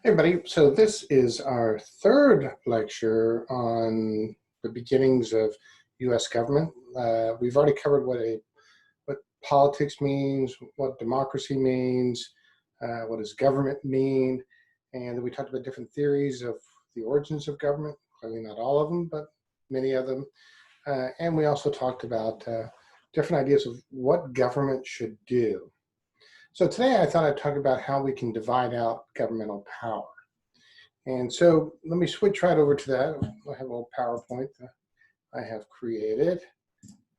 Hey, everybody. So this is our third lecture on the beginnings of U.S. government. We've already covered what politics means, what democracy means, what does government mean, and then we talked about different theories of the origins of government. Clearly, not all of them, but many of them. And we also talked about different ideas of what government should do. So today I thought I'd talk about how we can divide out governmental power. And so let me switch right over to that. I have a little PowerPoint that I have created.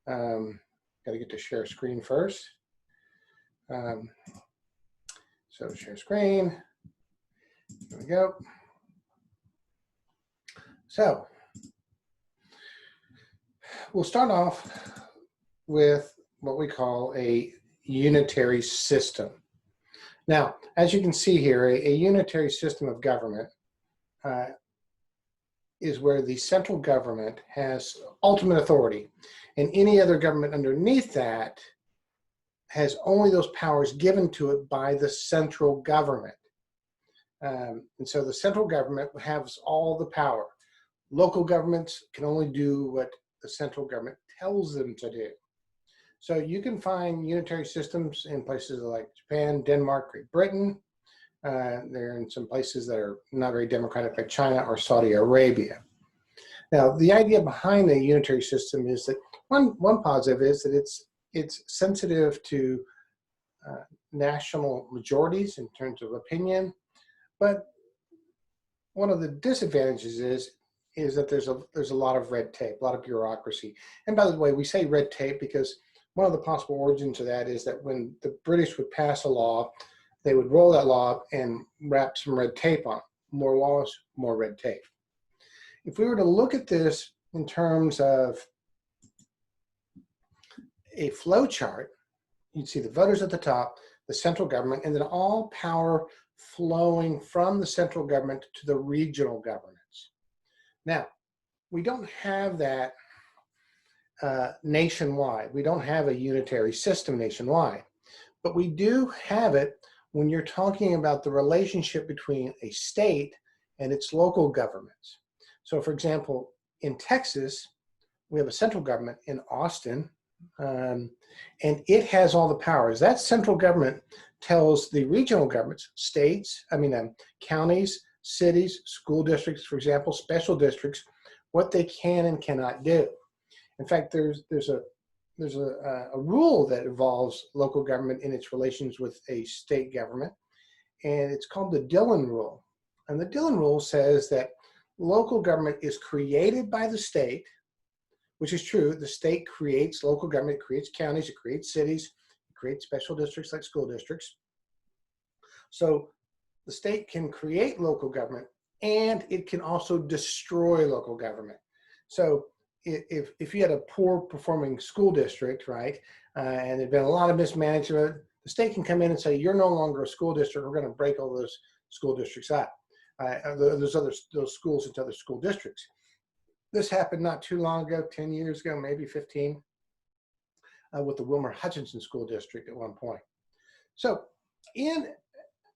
Got to get to share screen first. So share screen. There we go. So we'll start off with what we call a unitary system. Now, as you can see here, a unitary system of government is where the central government has ultimate authority, and any other government underneath that has only those powers given to it by the central government. And so the central government has all the power. Local governments can only do what the central government tells them to do. So you can find unitary systems in places like Japan, Denmark, Great Britain. They're in some places that are not very democratic, like China or Saudi Arabia. Now, the idea behind the unitary system is that one positive is that it's sensitive to national majorities in terms of opinion, but one of the disadvantages is that there's a lot of red tape, a lot of bureaucracy. And by the way, we say red tape because one of the possible origins of that is that when the British would pass a law, they would roll that law and wrap some red tape on it. More laws, more red tape. If we were to look at this in terms of a flow chart, you'd see the voters at the top, the central government, and then all power flowing from the central government to the regional governments. Now, we don't have that nationwide. We don't have a unitary system nationwide, but we do have it when you're talking about the relationship between a state and its local governments. So for example, in Texas, we have a central government in Austin, and it has all the powers. That central government tells the regional governments, counties, cities, school districts, for example, special districts, what they can and cannot do. In fact, there's a rule that involves local government in its relations with a state government, and it's called the Dillon Rule. And the Dillon Rule says that local government is created by the state, which is true. The state creates local government, it creates counties, it creates cities, it creates special districts like school districts. So the state can create local government, and it can also destroy local government. So if you had a poor performing school district, right, and there'd been a lot of mismanagement, the state can come in and say, you're no longer a school district, we're going to break all those school districts up, those schools into other school districts. This happened not too long ago, 10 years ago, maybe 15, with the Wilmer-Hutchinson School District at one point. So in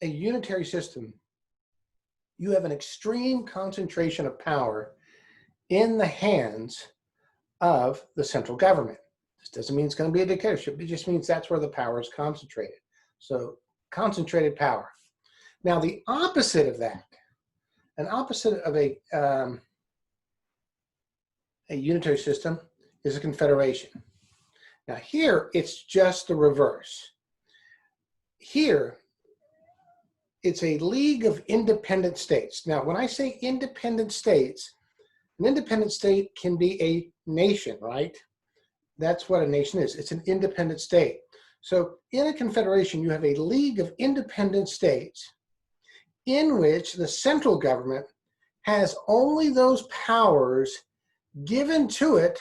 a unitary system, you have an extreme concentration of power in the hands of the central government. This doesn't mean it's going to be a dictatorship. It just means that's where the power is concentrated. So concentrated power. Now the opposite of that, an opposite of a unitary system is a confederation. Now here it's just the reverse. Here it's a league of independent states. Now when I say independent states, an independent state can be a nation, right? That's what a nation is. It's an independent state. So in a confederation, you have a league of independent states in which the central government has only those powers given to it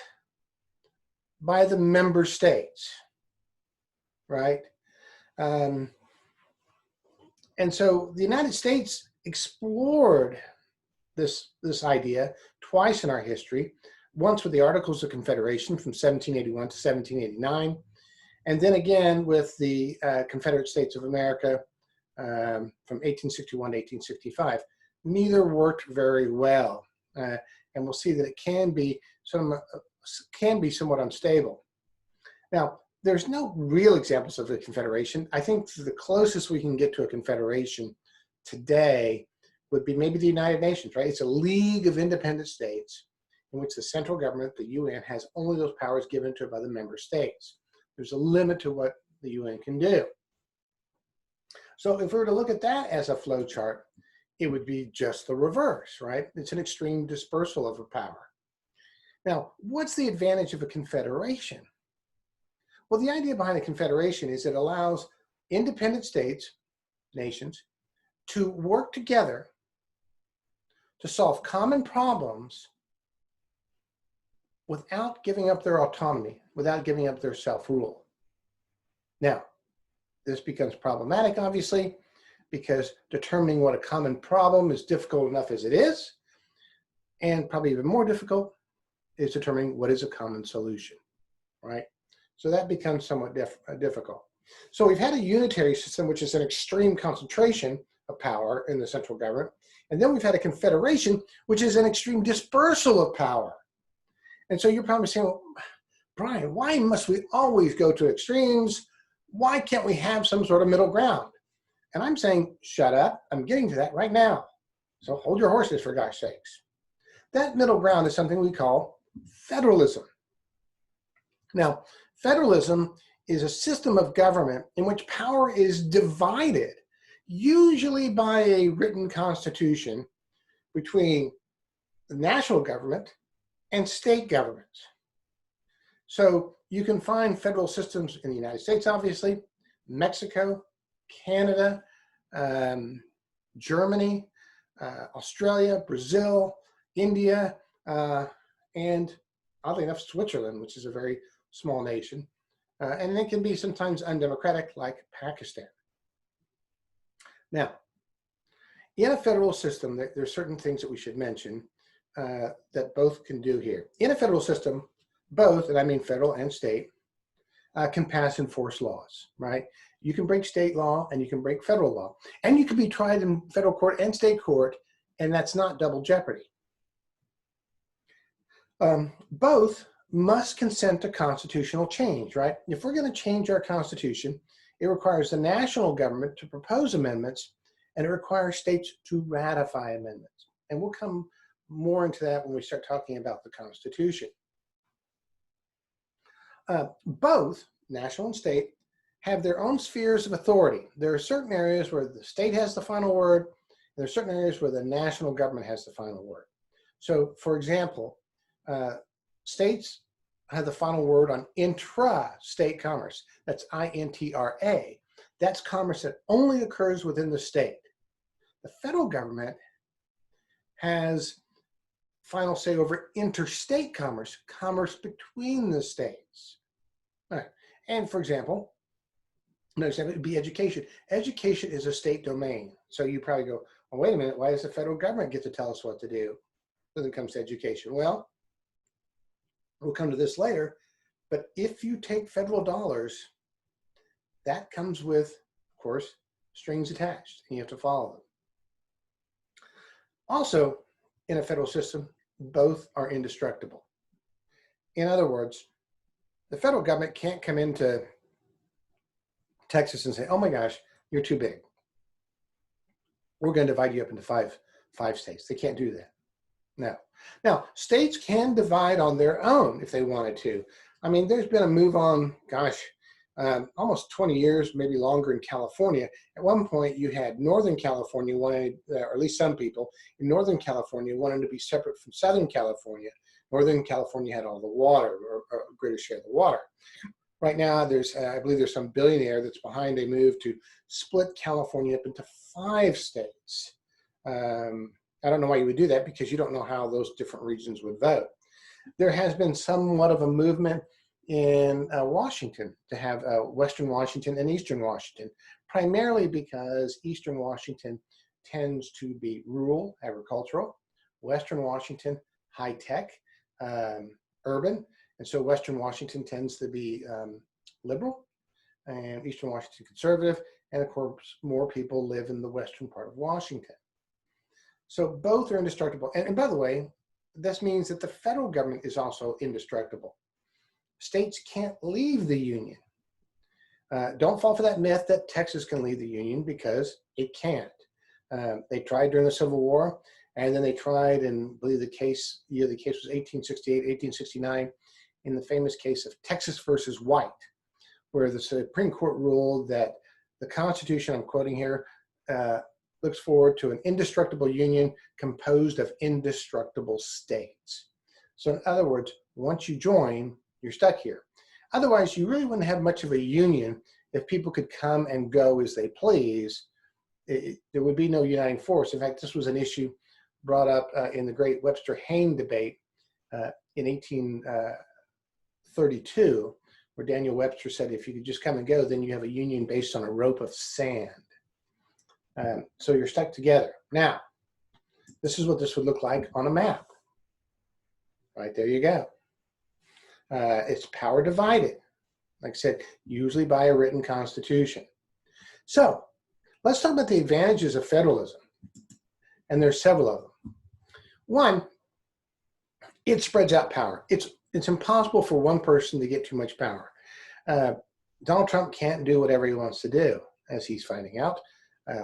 by the member states, right? And so the United States explored this idea twice in our history, once with the Articles of Confederation from 1781 to 1789, and then again with the Confederate States of America from 1861 to 1865. Neither worked very well, and we'll see that it can be somewhat unstable. Now, there's no real examples of a confederation. I think the closest we can get to a confederation today would be maybe the United Nations, right? It's a league of independent states in which the central government, the UN, has only those powers given to it by the member states. There's a limit to what the UN can do. So if we were to look at that as a flow chart, it would be just the reverse, right? It's an extreme dispersal of a power. Now, what's the advantage of a confederation? Well, the idea behind a confederation is it allows independent states, nations, to work together to solve common problems without giving up their autonomy, without giving up their self-rule. Now, this becomes problematic, obviously, because determining what a common problem is difficult enough as it is, and probably even more difficult is determining what is a common solution, right? So that becomes somewhat difficult. So we've had a unitary system, which is an extreme concentration of power in the central government, and then we've had a confederation, which is an extreme dispersal of power. And so you're probably saying, well, Brian, why must we always go to extremes? Why can't we have some sort of middle ground? And I'm saying, shut up. I'm getting to that right now. So hold your horses, for gosh sakes. That middle ground is something we call federalism. Now, federalism is a system of government in which power is divided, usually by a written constitution, between the national government and state governments. So you can find federal systems in the United States, obviously, Mexico, Canada, Germany, Australia, Brazil, India, and oddly enough, Switzerland, which is a very small nation. And it can be sometimes undemocratic, like Pakistan. Now, in a federal system, there are certain things that we should mention that both can do here. In a federal system, both, and I mean federal and state, can pass and enforce laws, right? You can break state law and you can break federal law. And you can be tried in federal court and state court, and that's not double jeopardy. Both must consent to constitutional change, right? If we're going to change our constitution, it requires the national government to propose amendments, and it requires states to ratify amendments. And we'll come more into that when we start talking about the Constitution. Both, national and state, have their own spheres of authority. There are certain areas where the state has the final word, and there are certain areas where the national government has the final word. So, for example, states have the final word on intra-state commerce. That's I-N-T-R-A. That's commerce that only occurs within the state. The federal government has final say over interstate commerce, commerce between the states. All right. And for example, another example would be education. Education is a state domain. So you probably go, well, wait a minute, why does the federal government get to tell us what to do when it comes to education? Well, we'll come to this later, but if you take federal dollars, that comes with, of course, strings attached, and you have to follow them. Also, in a federal system, both are indestructible. In other words, the federal government can't come into Texas and say, oh my gosh, you're too big. We're going to divide you up into five states. They can't do that. No. Now, states can divide on their own if they wanted to. I mean, there's been a move on, gosh, almost 20 years, maybe longer in California. At one point, you had Northern California wanted, or at least some people in Northern California wanted to be separate from Southern California. Northern California had all the water, or a greater share of the water. Right now, there's, I believe there's some billionaire that's behind a move to split California up into 5 states. I don't know why you would do that, because you don't know how those different regions would vote. There has been somewhat of a movement in Washington to have Western Washington and Eastern Washington, primarily because Eastern Washington tends to be rural, agricultural, Western Washington, high-tech, urban, and so Western Washington tends to be liberal, and Eastern Washington conservative, and of course, more people live in the western part of Washington. So both are indestructible. And by the way, this means that the federal government is also indestructible. States can't leave the Union. Don't fall for that myth that Texas can leave the Union, because it can't. They tried during the Civil War, and then they tried, and I believe the case was 1868, 1869, in the famous case of Texas versus White, where the Supreme Court ruled that the Constitution, I'm quoting here, looks forward to an indestructible union composed of indestructible states. So in other words, once you join, you're stuck here. Otherwise, you really wouldn't have much of a union if people could come and go as they please. There would be no uniting force. In fact, this was an issue brought up in the great Webster-Hayne debate in 1832, where Daniel Webster said, if you could just come and go, then you have a union based on a rope of sand. So you're stuck together. Now, this is what this would look like on a map. Right there you go. It's power divided, like I said, usually by a written constitution. So let's talk about the advantages of federalism. And there's several of them. One, it spreads out power. It's impossible for one person to get too much power. Donald Trump can't do whatever he wants to do, as he's finding out,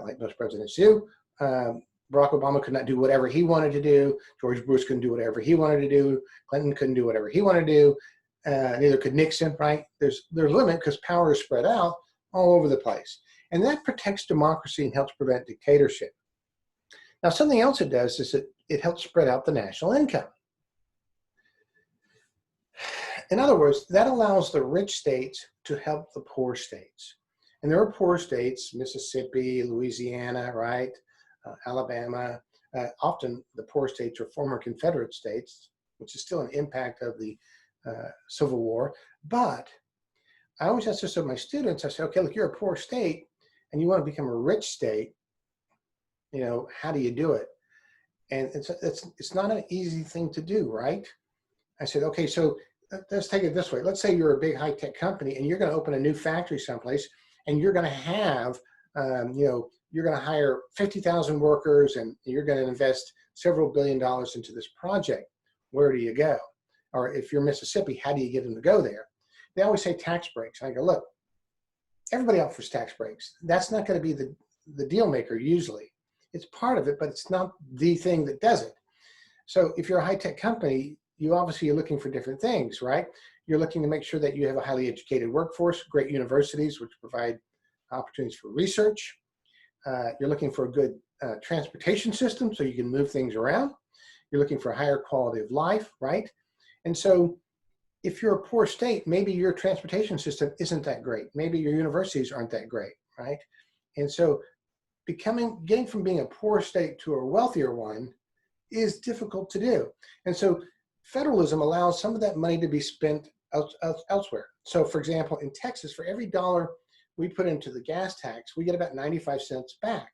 like most presidents do. Barack Obama could not do whatever he wanted to do. George Bush couldn't do whatever he wanted to do. Clinton couldn't do whatever he wanted to do. Neither could Nixon, right? There's a limit, because power is spread out all over the place. And that protects democracy and helps prevent dictatorship. Now, something else it does is it helps spread out the national income. In other words, that allows the rich states to help the poor states. And there are poor states, Mississippi, Louisiana, right? Alabama. Often the poor states are former Confederate states, which is still an impact of the Civil War. But I always ask this of my students. I say, okay, look, you're a poor state and you want to become a rich state. You know, how do you do it? And it's not an easy thing to do, right? I said, okay, so let's take it this way. Let's say you're a big high-tech company and you're going to open a new factory someplace, and you're going to have, you're going to hire 50,000 workers, and you're going to invest several $1 billion into this project. Where do you go? Or if you're Mississippi, how do you get them to go there? They always say tax breaks. I go, look, everybody offers tax breaks. That's not going to be the deal maker usually. It's part of it, but it's not the thing that does it. So if you're a high-tech company, you obviously are looking for different things, right? You're looking to make sure that you have a highly educated workforce, great universities, which provide opportunities for research. You're looking for a good transportation system so you can move things around. You're looking for a higher quality of life, right? And so if you're a poor state, maybe your transportation system isn't that great. Maybe your universities aren't that great, right? And so getting from being a poor state to a wealthier one is difficult to do. And so federalism allows some of that money to be spent elsewhere. So for example, in Texas, for every dollar we put into the gas tax, we get about 95 cents back.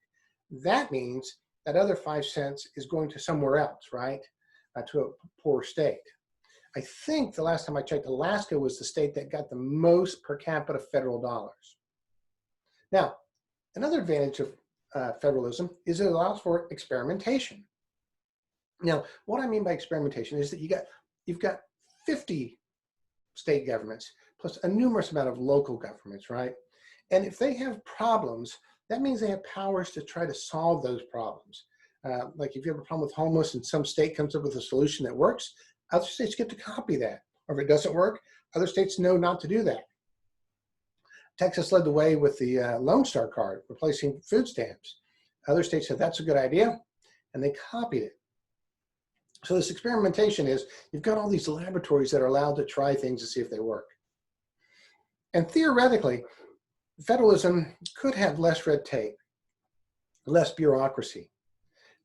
That means that other 5 cents is going to somewhere else, right? To a poor state. I think the last time I checked, Alaska was the state that got the most per capita federal dollars. Now, another advantage of federalism is it allows for experimentation. Now, what I mean by experimentation is that you've got 50 state governments plus a numerous amount of local governments, right? And if they have problems, that means they have powers to try to solve those problems. Like if you have a problem with homeless and some state comes up with a solution that works, other states get to copy that. Or if it doesn't work, other states know not to do that. Texas led the way with the Lone Star card, replacing food stamps. Other states said that's a good idea, and they copied it. So this experimentation is, you've got all these laboratories that are allowed to try things to see if they work. And theoretically, federalism could have less red tape, less bureaucracy.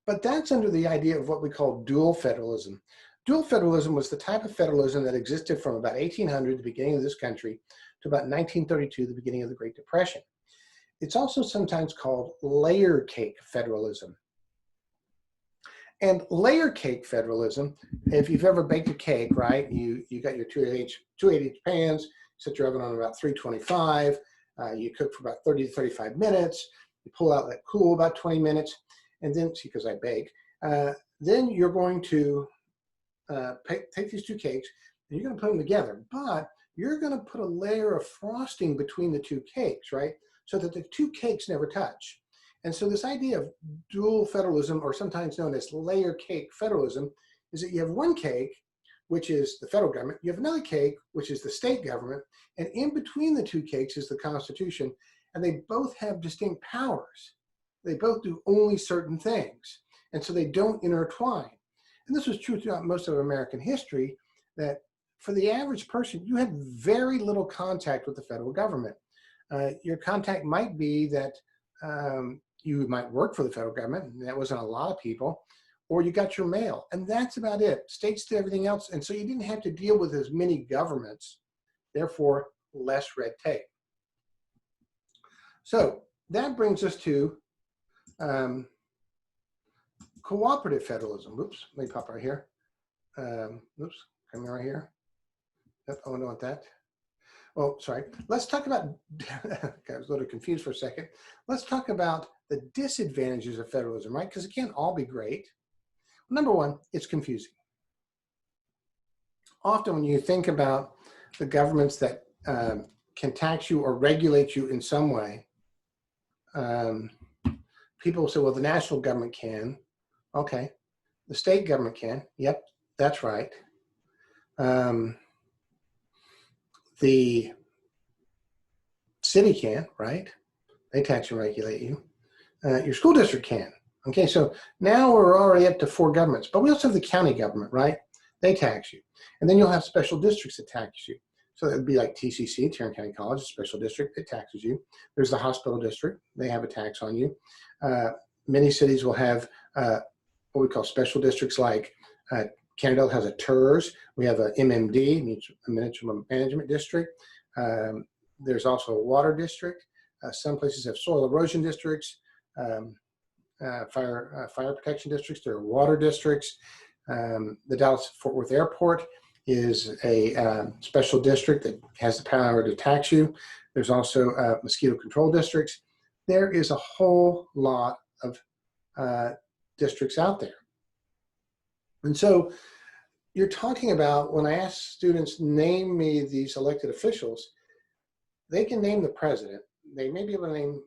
But that's under the idea of what we call dual federalism. Dual federalism was the type of federalism that existed from about 1800, the beginning of this country, to about 1932, the beginning of the Great Depression. It's also sometimes called layer cake federalism. And layer cake federalism, if you've ever baked a cake, right, you got your 2/8-inch pans, set your oven on about 325, You cook for about 30 to 35 minutes. You pull out, let cool about 20 minutes. And then, see, because I bake, then you're going to take these two cakes and you're going to put them together. But you're going to put a layer of frosting between the two cakes, right? So that the two cakes never touch. And so this idea of dual federalism, or sometimes known as layer cake federalism, is that you have one cake, which is the federal government, you have another cake, which is the state government, and in between the two cakes is the Constitution, and they both have distinct powers. They both do only certain things, and so they don't intertwine. And this was true throughout most of American history, that for the average person, you had very little contact with the federal government. Your contact might be that you might work for the federal government, and that wasn't a lot of people, or you got your mail, and that's about it. States did everything else, and so you didn't have to deal with as many governments, therefore less red tape. So that brings us to cooperative federalism. Oops, let me pop right here. Oops, come right here. Oh, I don't want that. Oh, sorry. Let's talk about, I was a little confused for a second. Let's talk about the disadvantages of federalism, right? Because it can't all be great. Number one, it's confusing. Often when you think about the governments that can tax you or regulate you in some way, people say, well, the national government can. Okay. The state government can. Yep, that's right. The city can, right? They tax and regulate you. Your school district can. Okay, so now we're already up to 4 governments, but we also have the county government, right? They tax you. And then you'll have special districts that tax you. So that would be like TCC, Tarrant County College, a special district that taxes you. There's the hospital district. They have a tax on you. Many cities will have what we call special districts, like Canada has a TERS. We have a MMD, a municipal management district. There's also a water district. Some places have soil erosion districts, fire protection districts. There are water districts. The Dallas-Fort Worth Airport is a special district that has the power to tax you. There's also mosquito control districts. There is a whole lot of districts out there. And so you're talking about, when I ask students, name me these elected officials, they can name the president. They may be able to name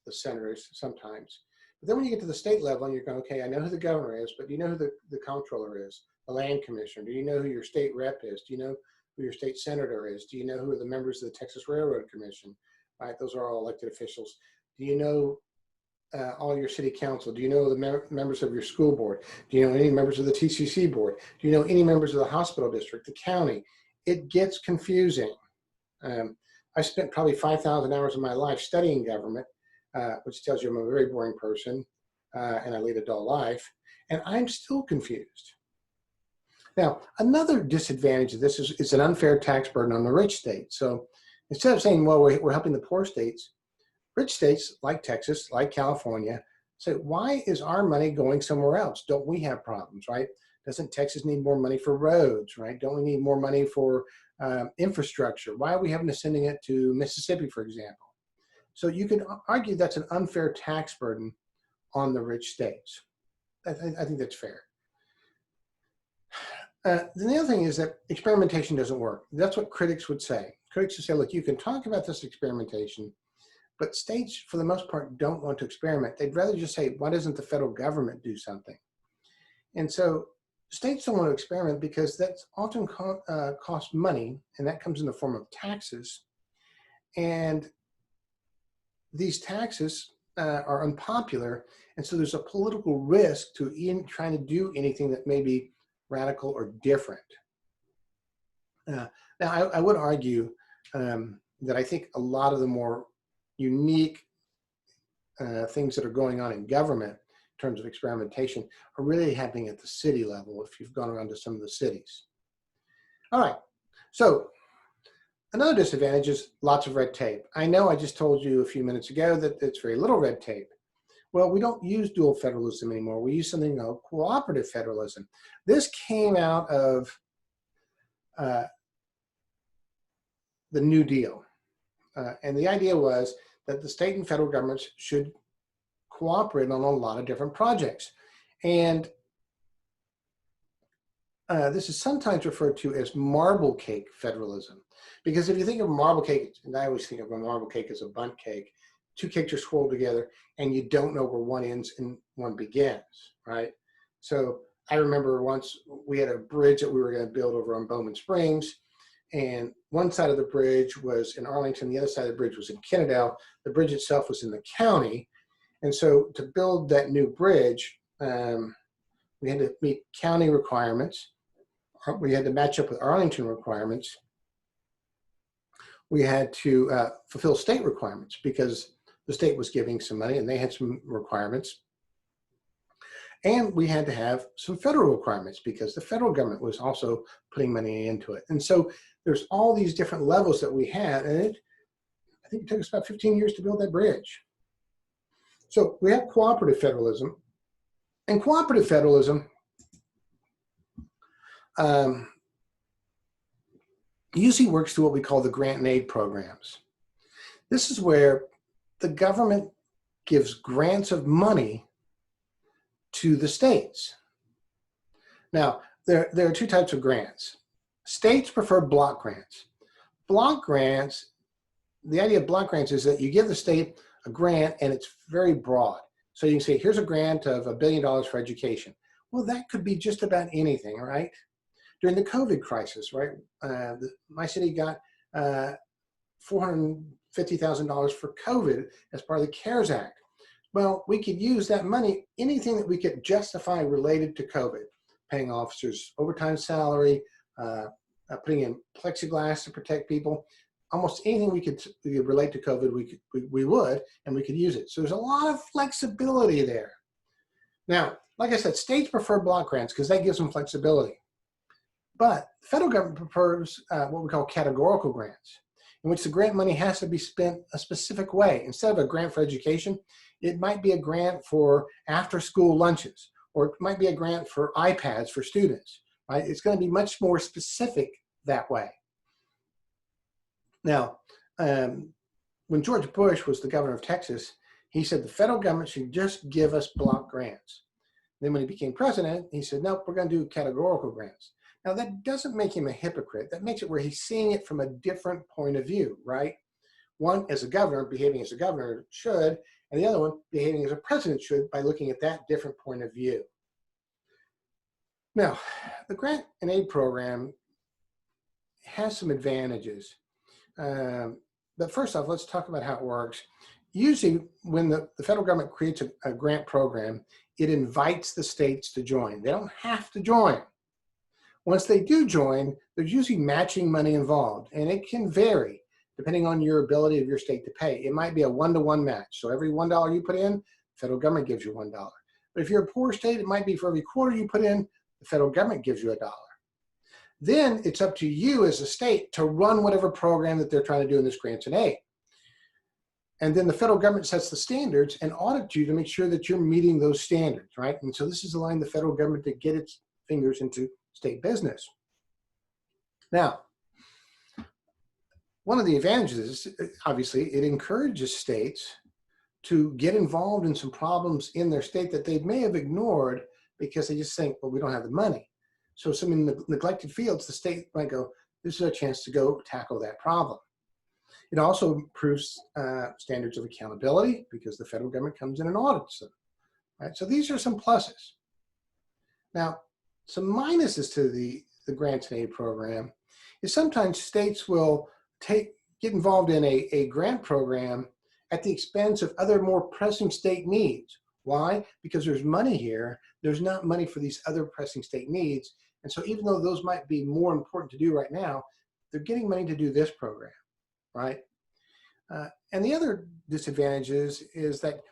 the senators sometimes. But then when you get to the state level and you're going, okay, I know who the governor is, but do you know who the comptroller is? The land commissioner? Do you know who your state rep is? Do you know who your state senator is? Do you know who are the members of the Texas Railroad Commission? Right, those are all elected officials. Do you know all your city council? Do you know the members of your school board? Do you know any members of the TCC board? Do you know any members of the hospital district, the county? It gets confusing. I spent probably 5,000 hours of my life studying government, which tells you I'm a very boring person and I lead a dull life, and I'm still confused. Now, another disadvantage of this is an unfair tax burden on the rich states. So instead of saying, well, we're helping the poor states, rich states like Texas, like California, say, why is our money going somewhere else? Don't we have problems, right? Doesn't Texas need more money for roads, right? Don't we need more money for infrastructure? Why are we having to sending it to Mississippi, for example? So you could argue that's an unfair tax burden on the rich states. I think that's fair. Then the other thing is that experimentation doesn't work. That's what critics would say. Critics would say, look, you can talk about this experimentation, but states, for the most part, don't want to experiment. They'd rather just say, why doesn't the federal government do something? And so states don't want to experiment because that's often costs money, and that comes in the form of taxes. And these taxes are unpopular, and so there's a political risk to even trying to do anything that may be radical or different. Now, I would argue that I think a lot of the more unique things that are going on in government in terms of experimentation are really happening at the city level, if you've gone around to some of the cities. All right, so another disadvantage is lots of red tape. I know I just told you a few minutes ago that it's very little red tape. Well, we don't use dual federalism anymore. We use something called cooperative federalism. This came out of the New Deal. And the idea was that the state and federal governments should cooperate on a lot of different projects. And this is sometimes referred to as marble cake federalism. Because if you think of marble cake, and I always think of a marble cake as a bundt cake, two cakes are swirled together and you don't know where one ends and one begins, right? So I remember once we had a bridge that we were going to build over on Bowman Springs, and one side of the bridge was in Arlington, the other side of the bridge was in Kennedale. The bridge itself was in the county. And so to build that new bridge, we had to meet county requirements. We had to match up with Arlington requirements. We had to fulfill state requirements because the state was giving some money and they had some requirements. And we had to have some federal requirements because the federal government was also putting money into it. And so there's all these different levels that we had, and I think it took us about 15 years to build that bridge. So we have cooperative federalism, and cooperative federalism usually works through what we call the grant and aid programs. This is where the government gives grants of money to the states. Now, there are two types of grants. States prefer block grants. Block grants, the idea of block grants is that you give the state a grant and it's very broad. So you can say, here's a grant of $1 billion for education. Well, that could be just about anything, right? During the COVID crisis, right? My city got $450,000 for COVID as part of the CARES Act. Well, we could use that money, anything that we could justify related to COVID, paying officers overtime salary, putting in plexiglass to protect people, almost anything we could relate to COVID, we would, and we could use it. So there's a lot of flexibility there. Now, like I said, states prefer block grants because that gives them flexibility. But the federal government prefers what we call categorical grants, in which the grant money has to be spent a specific way. Instead of a grant for education, it might be a grant for after-school lunches, or it might be a grant for iPads for students, right? It's going to be much more specific that way. Now, when George Bush was the governor of Texas, he said the federal government should just give us block grants. Then when he became president, he said, no, we're going to do categorical grants. Now, that doesn't make him a hypocrite. That makes it where he's seeing it from a different point of view, right? One, as a governor, behaving as a governor should, and the other one, behaving as a president should by looking at that different point of view. Now, the grant and aid program has some advantages. But first off, let's talk about how it works. Usually, when the federal government creates a grant program, it invites the states to join. They don't have to join. Once they do join, there's usually matching money involved, and it can vary depending on your ability of your state to pay. It might be a one-to-one match. So every $1 you put in, the federal government gives you $1. But if you're a poor state, it might be for every quarter you put in, the federal government gives you $1. Then it's up to you as a state to run whatever program that they're trying to do in this grants and aid. And then the federal government sets the standards and audits you to make sure that you're meeting those standards, right? And so this is allowing the federal government to get its fingers into state business. Now, one of the advantages is, obviously, it encourages states to get involved in some problems in their state that they may have ignored because they just think, well, we don't have the money. So some in the neglected fields, the state might go, this is a chance to go tackle that problem. It also improves standards of accountability because the federal government comes in and audits them, right? So these are some pluses. Now, some minuses to the grants and aid program is sometimes states will get involved in a grant program at the expense of other more pressing state needs. Why? Because there's money here, there's not money for these other pressing state needs. And so even though those might be more important to do right now, they're getting money to do this program, right? And the other disadvantage is that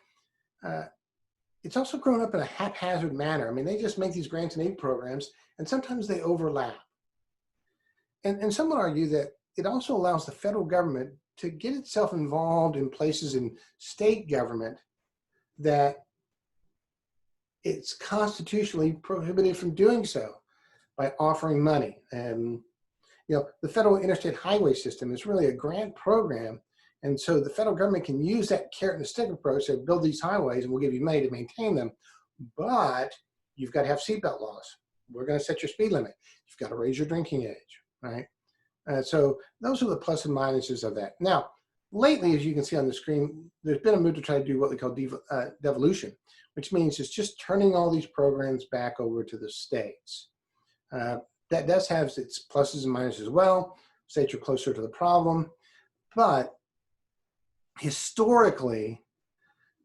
it's also grown up in a haphazard manner. I mean, they just make these grants and aid programs, and sometimes they overlap. And some would argue that it also allows the federal government to get itself involved in places in state government that it's constitutionally prohibited from doing so by offering money. And, you know, the federal interstate highway system is really a grant program And so the federal government can use that carrot and stick approach to build these highways and we'll give you money to maintain them. But you've got to have seatbelt laws. We're going to set your speed limit. You've got to raise your drinking age, right? So those are the plus and minuses of that. Now, lately, as you can see on the screen, there's been a move to try to do what we call devolution, which means it's just turning all these programs back over to the states. That does have its pluses and minuses as well. States are closer to the problem, but historically,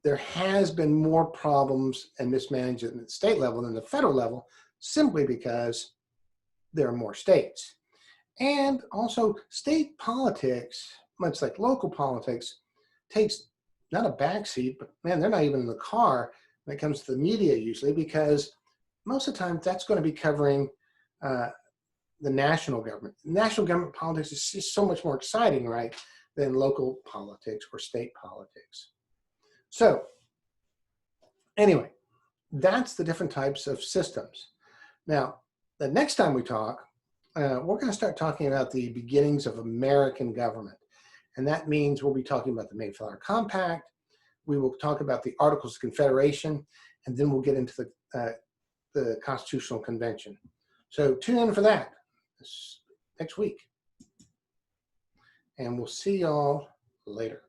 there has been more problems and mismanagement at the state level than the federal level, simply because there are more states. And also, state politics, much like local politics, takes not a backseat, but man, they're not even in the car when it comes to the media usually, because most of the time that's going to be covering the national government. National government politics is just so much more exciting, right, than local politics or state politics. So anyway, that's the different types of systems. Now, the next time we talk, we're going to start talking about the beginnings of American government. And that means we'll be talking about the Mayflower Compact. We will talk about the Articles of Confederation, and then we'll get into the Constitutional Convention. So tune in for that next week. And we'll see y'all later.